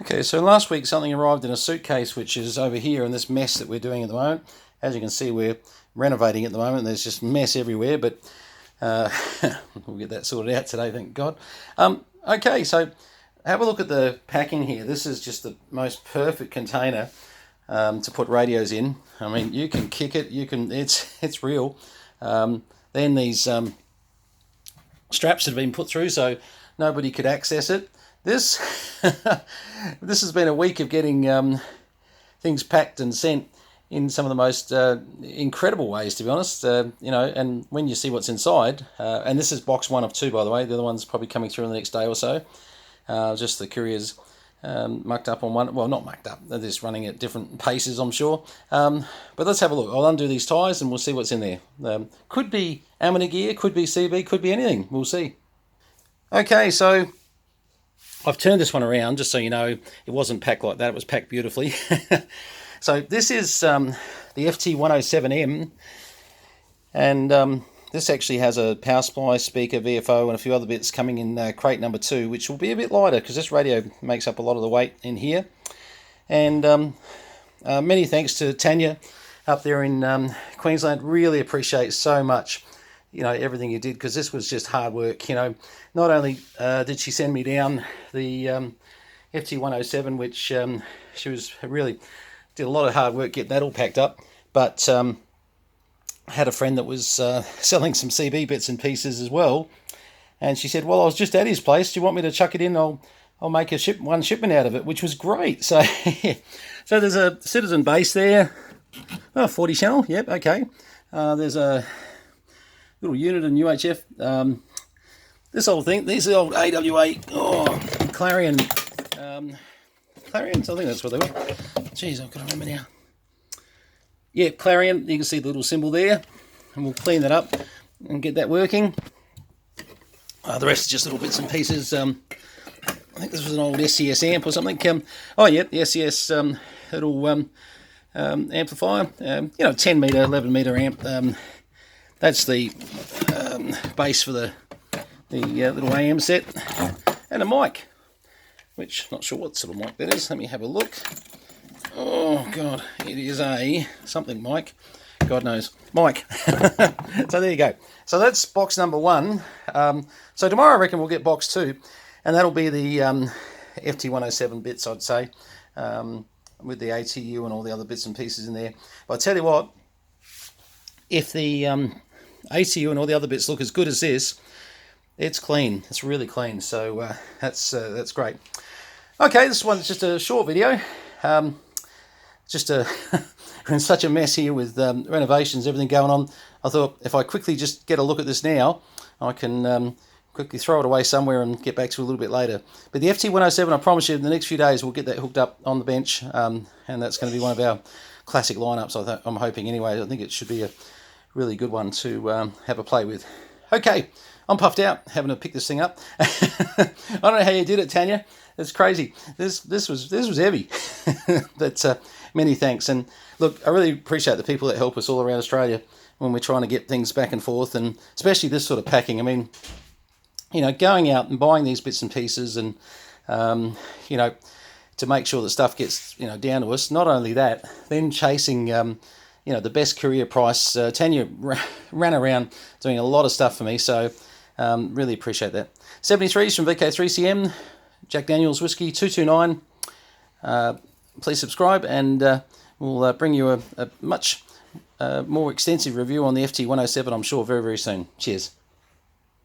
Okay, so last week something arrived in a suitcase which is over here in this mess that we're doing at the moment. As you can see, we're renovating at the moment. There's just mess everywhere, but we'll get that sorted out today, thank God. Okay, so have a look at the packing here. This is just the most perfect container to put radios in. I mean, you can kick it, it's real. Then these straps have been put through so nobody could access it. This this has been a week of getting things packed and sent in some of the most incredible ways, to be honest. And when you see what's inside, and this is box 1 of 2, by the way. The other one's probably coming through in the next day or so. Just the couriers mucked up on one. Well, not mucked up. They're just running at different paces, I'm sure. But let's have a look. I'll undo these ties and we'll see what's in there. Could be amateur gear, could be CB, could be anything. We'll see. Okay, so I've turned this one around just so you know it wasn't packed like that. It was packed beautifully. So this is the FT107M, and this actually has a power supply, speaker, VFO, and a few other bits coming in crate number 2, which will be a bit lighter because this radio makes up a lot of the weight in here. And many thanks to Tanya up there in Queensland. Really appreciate so much, everything you did, because this was just hard work. Not only did she send me down the FT107, which she was really did a lot of hard work getting that all packed up, but I had a friend that was selling some CB bits and pieces as well, and she said, well, I was just at his place, do you want me to chuck it in? I'll make one shipment out of it, which was great. So so there's a Citizen base there, 40 channel, yep, okay. There's a little unit in UHF. This old thing, these are the old AWA, Clarion, Clarions, I think that's what they were. Jeez, I've got to remember now. Yeah, Clarion, you can see the little symbol there, and we'll clean that up and get that working. The rest is just little bits and pieces. I think this was an old SCS amp or something. The SCS little amplifier, 10 meter, 11 meter amp. That's the base for the little AM set, and a mic, which I'm not sure what sort of mic that is. Let me have a look. Oh God, it is a something mic. God knows, mic. So there you go. So that's box number 1. So tomorrow I reckon we'll get box 2, and that'll be the FT107 bits, I'd say, with the ATU and all the other bits and pieces in there. But I tell you what, if the ATU and all the other bits look as good as this, it's clean. It's really clean. So that's great. Okay, this one's just a short video. We're in such a mess here with renovations, everything going on. I thought if I quickly just get a look at this now, I can quickly throw it away somewhere and get back to it a little bit later. But the FT107, I promise you, in the next few days, we'll get that hooked up on the bench, and that's going to be one of our classic lineups. I'm hoping anyway. I think it should be a really good one to have a play with. Okay, I'm puffed out having to pick this thing up. I don't know how you did it, Tanya. It's crazy. This was heavy. But many thanks. And look, I really appreciate the people that help us all around Australia when we're trying to get things back and forth, and especially this sort of packing. I mean, going out and buying these bits and pieces, and to make sure that stuff gets down to us. Not only that, then chasing the best courier price. Tanya ran around doing a lot of stuff for me, so really appreciate that. 73s from VK3CM, Jack Daniels Whiskey 229. Please subscribe, and we'll bring you a much more extensive review on the FT107, I'm sure, very, very soon. Cheers.